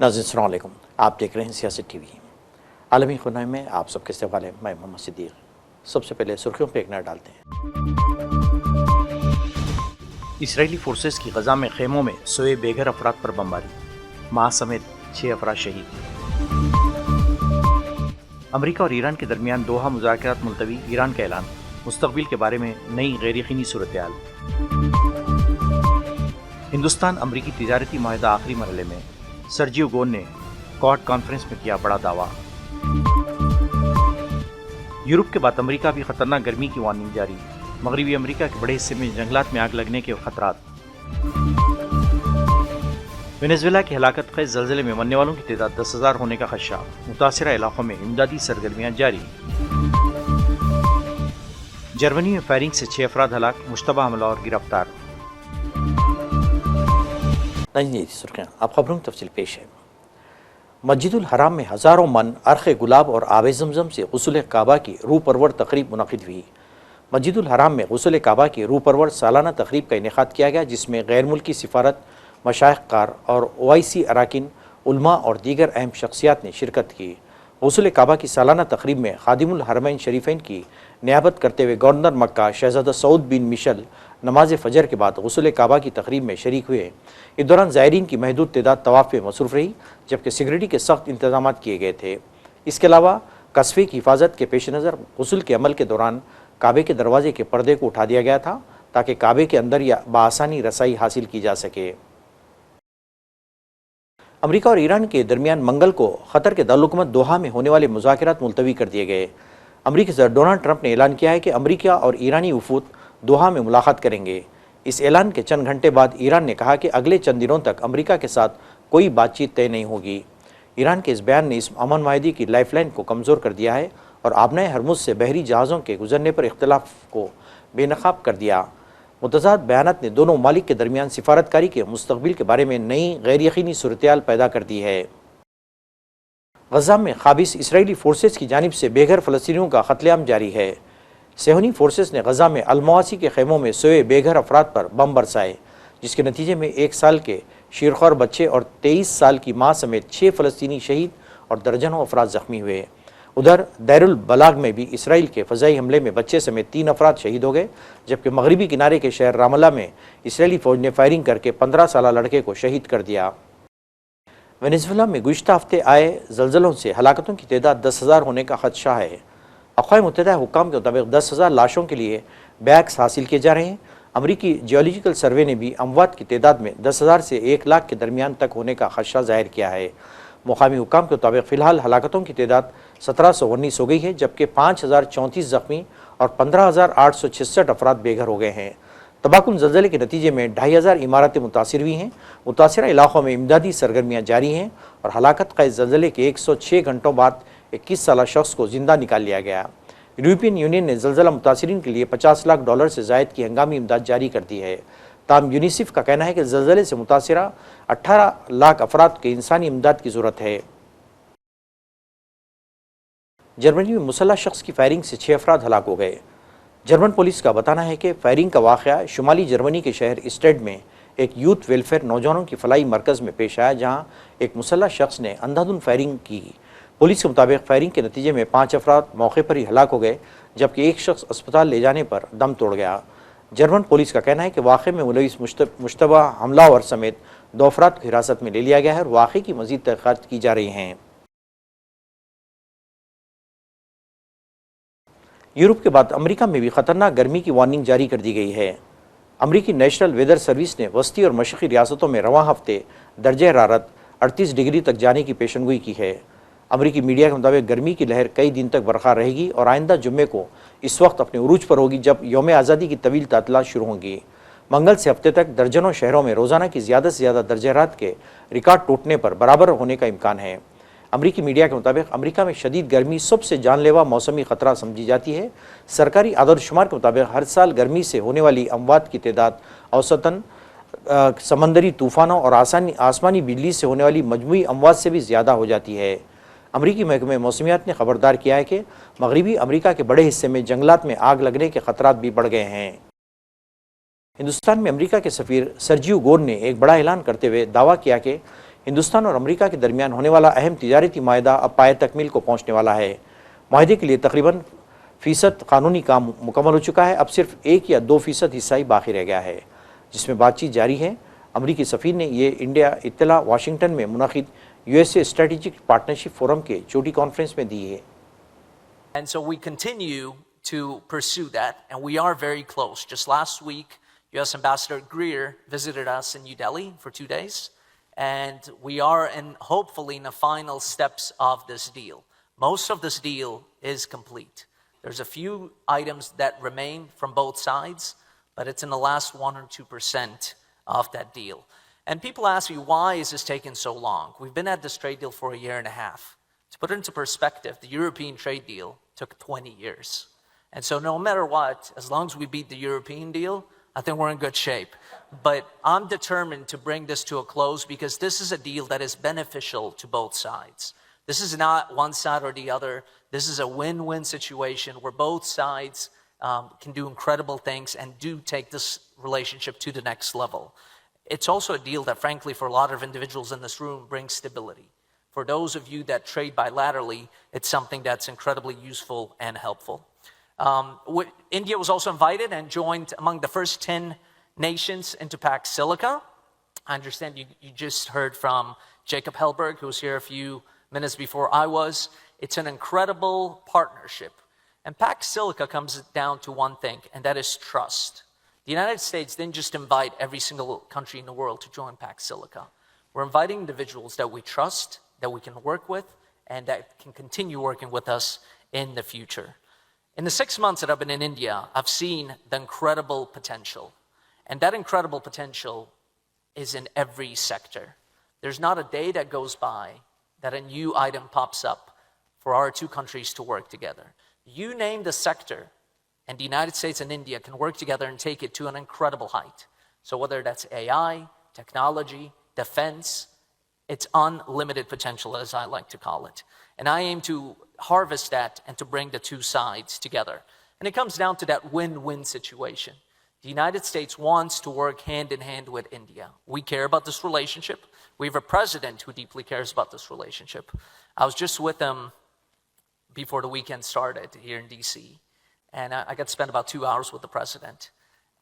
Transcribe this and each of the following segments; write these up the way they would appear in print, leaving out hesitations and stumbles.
ناظرین السلام علیکم، آپ دیکھ رہے ہیں سیاست ٹی وی۔ عالمی خبروں میں آپ سب کے استقبال ہے، میں محمد صدیق۔ سب سے پہلے سرخیوں پہ ایک نظر ڈالتے ہیں۔ اسرائیلی فورسز کی غزہ میں خیموں میں سوئے بے گھر افراد پر بمباری، ماں سمیت 6 افراد شہید۔ امریکہ اور ایران کے درمیان دوحہ مذاکرات ملتوی، ایران کا اعلان، مستقبل کے بارے میں نئی غیر یقینی صورتحال۔ ہندوستان امریکی تجارتی معاہدہ آخری مرحلے میں، سرجیو گون نے کوارڈ کانفرنس میں کیا بڑا دعویٰ۔ یورپ کے بعد امریکہ بھی خطرناک گرمی کی وارننگ جاری، مغربی امریکہ کے بڑے حصے میں جنگلات میں آگ لگنے کے خطرات۔ وینزویلا کے ہلاکت خیز زلزلے میں مرنے والوں کی تعداد 10,000 ہونے کا خدشہ، متاثرہ علاقوں میں امدادی سرگرمیاں جاری۔ جرمنی میں فائرنگ سے 6 افراد ہلاک، مشتبہ حملہ اور گرفتار۔ سرخیاں اب خبروں کی تفصیل پیش ہے۔ مسجد الحرام میں ہزاروں من عرق گلاب اور آب زمزم سے غسل کعبہ کی روح پرور تقریب منعقد ہوئی۔ مسجد الحرام میں غسل کعبہ کی روح پرور سالانہ تقریب کا انعقاد کیا گیا، جس میں غیر ملکی سفارت، مشائخ کار اور OIC اراکین، علماء اور دیگر اہم شخصیات نے شرکت کی۔ غسل کعبہ کی سالانہ تقریب میں خادم الحرمین شریفین کی نیابت کرتے ہوئے گورنر مکہ شہزادہ سعود بن مشل نماز فجر کے بعد غسل کعبہ کی تقریب میں شریک ہوئے۔ اس دوران زائرین کی محدود تعداد طواف میں مصروف رہی، جبکہ سیکورٹی کے سخت انتظامات کیے گئے تھے۔ اس کے علاوہ قصفے کی حفاظت کے پیش نظر غسل کے عمل کے دوران کعبے کے دروازے کے پردے کو اٹھا دیا گیا تھا، تاکہ کعبے کے اندر بآسانی رسائی حاصل کی جا سکے۔ امریکہ اور ایران کے درمیان منگل کو قطر کے دارالحکومت دوحہ میں ہونے والے مذاکرات ملتوی کر دیے گئے۔ امریکی صدر ڈونلڈ ٹرمپ نے اعلان کیا ہے کہ امریکہ اور ایرانی وفود دوحہ میں ملاقات کریں گے۔ اس اعلان کے چند گھنٹے بعد ایران نے کہا کہ اگلے چند دنوں تک امریکہ کے ساتھ کوئی بات چیت طے نہیں ہوگی۔ ایران کے اس بیان نے اس امن معاہدے کی لائف لائن کو کمزور کر دیا ہے اور آبنائے ہرمز سے بحری جہازوں کے گزرنے پر اختلاف کو بے نقاب کر دیا۔ متضاد بیانات نے دونوں ممالک کے درمیان سفارتکاری کے مستقبل کے بارے میں نئی غیر یقینی صورتحال پیدا کر دی ہے۔ غزہ میں قابض اسرائیلی فورسز کی جانب سے بے گھر فلسطینیوں کا قتل عام جاری ہے۔ صہیونی فورسز نے غزہ میں المواسی کے خیموں میں سوئے بے گھر افراد پر بم برسائے، جس کے نتیجے میں 1 سال کے شیرخوار بچے اور 23 سال کی ماں سمیت 6 فلسطینی شہید اور درجنوں افراد زخمی ہوئے۔ ادھر دیر البلاغ میں بھی اسرائیل کے فضائی حملے میں بچے سمیت 3 افراد شہید ہو گئے، جبکہ مغربی کنارے کے شہر رام اللہ میں اسرائیلی فوج نے فائرنگ کر کے 15 سالہ لڑکے کو شہید کر دیا۔ وینزویلا میں گزشتہ ہفتے آئے زلزلوں سے ہلاکتوں کی تعداد 10,000 ہونے کا خدشہ ہے۔ اقوام متحدہ حکام کے مطابق 10,000 لاشوں کے لیے بیگس حاصل کیے جا رہے ہیں۔ امریکی جیولوجیکل سروے نے بھی اموات کی تعداد میں 10,000 سے 1 لاکھ کے درمیان تک ہونے کا خدشہ ظاہر کیا ہے۔ مقامی حکام کے مطابق فی الحال ہلاکتوں کی تعداد 1719 ہو گئی ہے، جبکہ 5,034 زخمی اور 15,866 افراد بے گھر ہو گئے ہیں۔ تباہ کن زلزلے کے نتیجے میں 2,500 عمارتیں متاثر ہوئی ہیں۔ متاثرہ علاقوں میں امدادی سرگرمیاں جاری ہیں اور ہلاکت خیز زلزلے کے 106 گھنٹوں بعد 21 سالہ شخص کو زندہ نکال لیا گیا۔ یورپین یونین نے زلزلہ متاثرین کے لیے $50 لاکھ سے زائد کی ہنگامی امداد جاری کر دی ہے۔ تاہم یونیسیف کا کہنا ہے کہ زلزلے سے متاثرہ 18 لاکھ افراد کے انسانی امداد کی ضرورت ہے۔ جرمنی میں مسلح شخص کی فائرنگ سے 6 افراد ہلاک ہو گئے۔ جرمن پولیس کا بتانا ہے کہ فائرنگ کا واقعہ شمالی جرمنی کے شہر اسٹیڈ میں ایک یوتھ ویلفیئر نوجوانوں کی فلاحی مرکز میں پیش آیا، جہاں ایک مسلح شخص نے اندھا دھند فائرنگ کی۔ پولیس کے مطابق فائرنگ کے نتیجے میں 5 افراد موقع پر ہی ہلاک ہو گئے، جبکہ ایک شخص اسپتال لے جانے پر دم توڑ گیا۔ جرمن پولیس کا کہنا ہے کہ واقعے میں ملوث مشتبہ حملہ آور سمیت 2 افراد کو حراست میں لے لیا گیا ہے اور واقعے کی مزید تحقیقات کی جا رہی ہیں۔ یورپ کے بعد امریکہ میں بھی خطرناک گرمی کی وارننگ جاری کر دی گئی ہے۔ امریکی نیشنل ویدر سروس نے وسطی اور مشرقی ریاستوں میں رواں ہفتے درجہ حرارت 38 ڈگری تک جانے کی پیشنگوئی کی ہے۔ امریکی میڈیا کے مطابق گرمی کی لہر کئی دن تک برقرار رہے گی اور آئندہ جمعے کو اس وقت اپنے عروج پر ہوگی جب یوم آزادی کی طویل تعطیلات شروع ہوں گی۔ منگل سے ہفتے تک درجنوں شہروں میں روزانہ کی زیادہ سے زیادہ درجہ حرارت کے ریکارڈ ٹوٹنے پر برابر ہونے کا امکان ہے۔ امریکی میڈیا کے مطابق امریکہ میں شدید گرمی سب سے جان لیوا موسمی خطرہ سمجھی جاتی ہے۔ سرکاری اعداد و شمار کے مطابق ہر سال گرمی سے ہونے والی اموات کی تعداد اوسطاً سمندری طوفانوں اور آسمانی بجلی سے ہونے والی مجموعی اموات سے بھی زیادہ ہو جاتی ہے۔ امریکی محکمہ موسمیات نے خبردار کیا ہے کہ مغربی امریکہ کے بڑے حصے میں جنگلات میں آگ لگنے کے خطرات بھی بڑھ گئے ہیں۔ ہندوستان میں امریکہ کے سفیر سرجیو گون نے ایک بڑا اعلان کرتے ہوئے دعویٰ کیا کہ ہندوستان اور امریکہ کے درمیان ہونے والا اہم تجارتی معاہدہ اب پایہ تکمیل کو پہنچنے والا ہے۔ معاہدے کے لیے تقریباً 1% قانونی کام مکمل ہو چکا ہے، اب صرف 1 یا 2% حصہ ہی باقی رہ گیا ہے، جس میں بات چیت جاری ہے۔ امریکی سفیر نے یہ انڈیا اطلاع واشنگٹن میں منعقد USA اسٹریٹجک پارٹنرشپ فورم کے چوٹی کانفرنس میں دی ہے۔ And so we continue to pursue that, and we are very close. Just last week, U.S. Ambassador Greer visited us in New Delhi for 2 days, and we are hopefully in the final steps of this deal. Most of this deal is complete. There's a few items that remain from both sides, but it's in the last 1 or 2% of that deal. And people ask me, why is this taking so long? We've been at this trade deal for 1.5 years. To put it into perspective, the European trade deal took 20 years. And so no matter what, as long as we beat the European deal, I think we're in good shape. But I'm determined to bring this to a close because this is a deal that is beneficial to both sides. This is not one side or the other. This is a win-win situation where both sides can do incredible things and do take this relationship to the next level. It's also a deal that, frankly, for a lot of individuals in this room, brings stability. For those of you that trade bilaterally, it's something that's incredibly useful and helpful. India was also invited and joined among the first 10 nations into Pax Silica. I understand you just heard from Jacob Hellberg, who was here a few minutes before I was. It's an incredible partnership. And Pax Silica comes down to one thing, and that is trust. The United States didn't just invite every single country in the world to join Pax Silica. We're inviting individuals that we trust, that we can work with, and that can continue working with us in the future. In the 6 months that I've been in India, I've seen the incredible potential. And that incredible potential is in every sector. There's not a day that goes by that a new item pops up for our two countries to work together. You name the sector, and the United States and India can work together and take it to an incredible height. So whether that's AI, technology, defense, it's unlimited potential, as I like to call it. And I aim to harvest that and to bring the two sides together. And it comes down to that win-win situation. The United States wants to work hand in hand with India. We care about this relationship. We have a president who deeply cares about this relationship. I was just with him before the weekend started here in DC, and I got to spend about 2 hours with the president.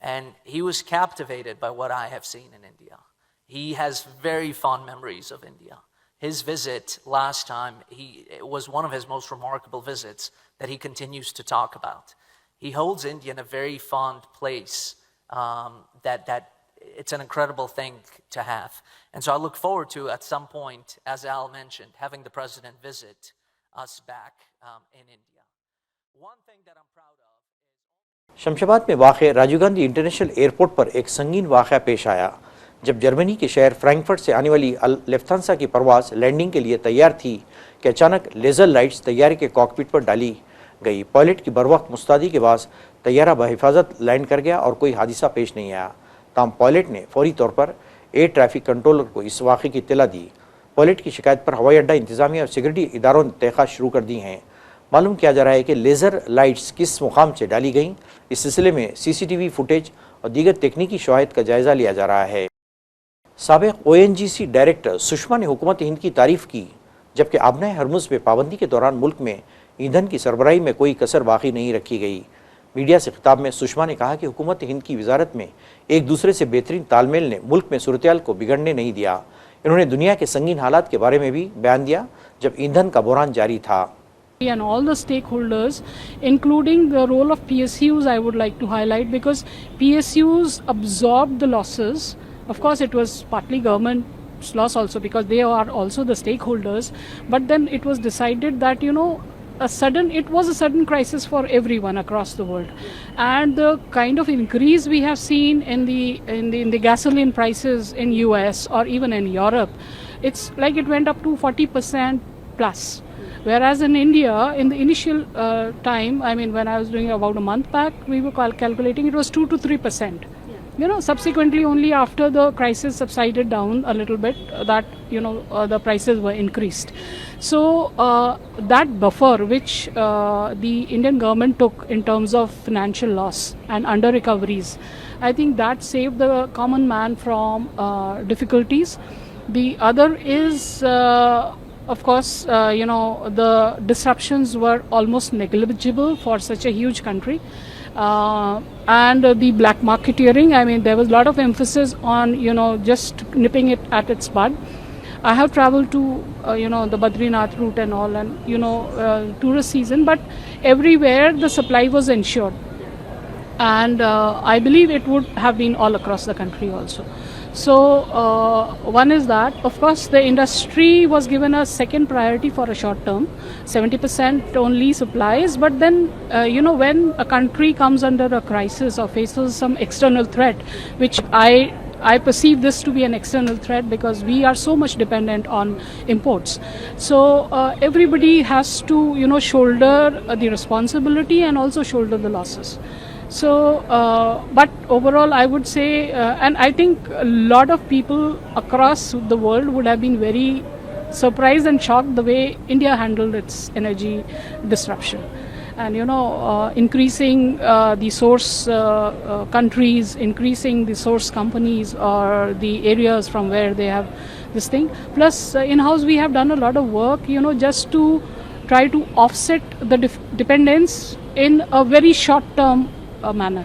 And he was captivated by what I have seen in India. He has very fond memories of India. His visit last time, it was one of his most remarkable visits that he continues to talk about. He holds India in a very fond place, that it's an incredible thing to have. And so I look forward to, at some point, as Al mentioned, having the president visit us back in India. One thing that I'm proud of is... Shamshabad میں واقع Rajiv Gandhi international airport پر ایک سنگین واقعہ پیش آیا جب جرمنی کے شہر فرینکفرٹ سے آنے والی لفتھانسا کی پرواز لینڈنگ کے لیے تیار تھی کہ اچانک لیزر لائٹس طیارے کے کاکپٹ پر ڈالی گئی۔ پائلٹ کی بروقت مستعدی کے بعد طیارہ بحفاظت لینڈ کر گیا اور کوئی حادثہ پیش نہیں آیا، تاہم پائلٹ نے فوری طور پر ایئر ٹریفک کنٹرولر کو اس واقعے کی اطلاع دی۔ پائلٹ کی شکایت پر ہوائی اڈہ انتظامیہ اور سیکورٹی اداروں نے تحقیقات شروع کر دی ہیں۔ معلوم کیا جا رہا ہے کہ لیزر لائٹس کس مقام سے ڈالی گئیں، اس سلسلے میں CCTV فوٹیج اور دیگر تکنیکی شواہد کا جائزہ لیا جا رہا ہے۔ سابق ONGC ڈائریکٹر سشما نے حکومت ہند کی تعریف کی، جبکہ آبنائے ہرمز پہ پابندی کے دوران ملک میں ایندھن کی سربراہی میں کوئی کسر باقی نہیں رکھی گئی۔ میڈیا سے خطاب میں سشما نے کہا کہ حکومت ہند کی وزارت میں ایک دوسرے سے بہترین تال میل نے ملک میں صورتحال کو بگڑنے نہیں دیا۔ انہوں نے دنیا کے سنگین حالات کے بارے میں بھی بیان دیا جب ایندھن کا بحران جاری تھا۔ And all the stakeholders, including the role of PSUs, I would like to highlight, because PSUs absorbed the losses. Of course, it was partly government's loss also because they are also the stakeholders. But then it was decided that, it was a sudden crisis for everyone across the world. And the kind of increase we have seen in the gasoline prices in US or even in Europe, it's like it went up to 40% plus. Whereas in India, in the initial time, when I was doing about a month back, we were calculating it was 2 to 3%. Subsequently only after the crisis subsided down a little bit, that, the prices were increased. So that buffer which the Indian government took in terms of financial loss and under recoveries, I think that saved the common man from difficulties. The other is, of course, the disruptions were almost negligible for such a huge country. And the black marketeering, I mean, there was a lot of emphasis on, just nipping it at its bud. I have traveled to, the Badrinath route and all, and, tourist season, but everywhere the supply was ensured. And I believe it would have been all across the country also. So one is that, of course, the industry was given a second priority for a short term, 70% only supplies. But then, when a country comes under a crisis or faces some external threat, which I perceive this to be an external threat because we are so much dependent on imports. So everybody has to, shoulder the responsibility and also shoulder the losses. So, but overall, I would say, and I think a lot of people across the world would have been very surprised and shocked the way India handled its energy disruption. And, increasing the source countries, increasing the source companies or the areas from where they have this thing. Plus, in-house, we have done a lot of work, just to try to offset the dependence in a very short-term manner.